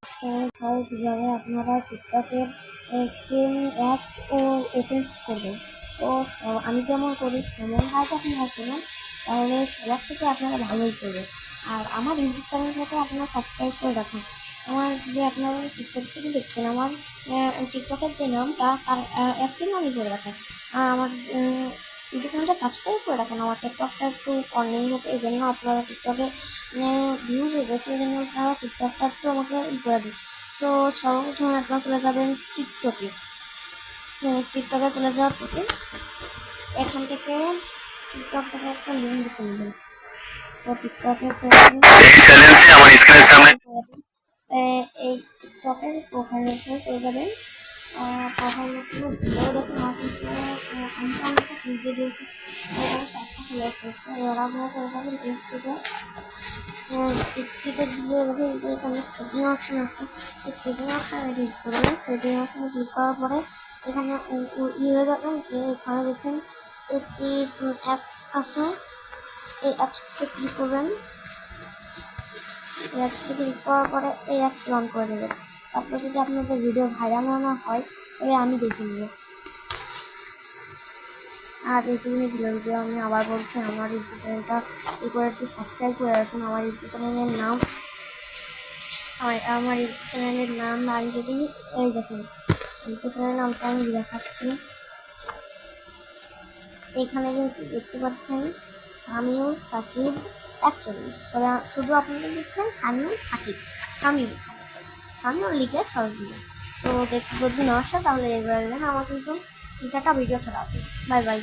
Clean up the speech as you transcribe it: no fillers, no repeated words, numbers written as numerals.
হয় কীভাবে আপনারা টিকটকের একটি অ্যাপস ওপেন করবেন। তো আমি যেমন করি সেমন কাজ আপনারা করুন, তাহলে সবার থেকে আপনারা ভালোই করবেন। আর আমার ইউটিউব চ্যানেলটাকে আপনারা সাবস্ক্রাইব করে রাখুন। আমার যে আপনারা টিকটক থেকে দেখছেন, আমার টিকটকের যে নামটা তার একটি নামই করে রাখেন। আর আমার ইউটিউব চ্যানেলটা সাবস্ক্রাইব করে রাখুন। আমার টিকটকটা একটু অনেক হচ্ছে, এই জন্য আপনারা টিকটকে ভিউজ হয়ে গেছে, এই জন্য আপনারা টিকটকটা একটু আমাকে করে দিন। সো সর্বপ্রথম আপনারা চলে যাবেন টিকটকে। টিকটকে চলে যাওয়ার পরে এখান থেকে টিকটক থেকে একটা লিঙ্ক বেছে নেবেন। সো টিকটকে চলে এই টিকটকের প্রোফাইল চলে যাবেন। প্রোফাইল দেখুন আমার কিন্তু আমি তো অনেকটা খুঁজে দিয়েছি, চারটা চলে এসেছে। এবার আপনারা চলে যাবেন টিকটকে দিয়ে এখানে সেটিং অপশন আছে, এই সেটিং অপশানে ক্লিক করবেন। সেটিং অপশানে ক্লিক করার পরে এখানে হয়ে যাবেন যে এখানে দেখেন একটি অ্যাপস আছে, এই অ্যাপসটিতে ক্লিক করবেন। এই অ্যাপসটি ক্লিক করার পরে এই অ্যাপসটি অন করে দেবেন। তারপর যদি আপনাদের ভিডিও ভাইরাল না হয় তবে আমি দেখে নেব। আর এইটুকুনি ছিল ভিডিও। আমি আবার বলছি, আমার ইউটিউব চ্যানেলটা করে একটু সাবস্ক্রাইব করে রাখুন। আমার ইউটিউব চ্যানেলের নাম আমি যদি এই দেখুন ইউটিউব চ্যানেলের নামটা আমি দেখাচ্ছি। এখানে কিন্তু দেখতে পাচ্ছেন সামিউল সাকিব 41। শুধু আপনাদের লিখবেন সামিউল লিখে সার্চ দিবেন। তো যদি না আসে তাহলে এবার আমার কিন্তু 3-4টা ভিডিও ছাড়া আছে। Bye bye.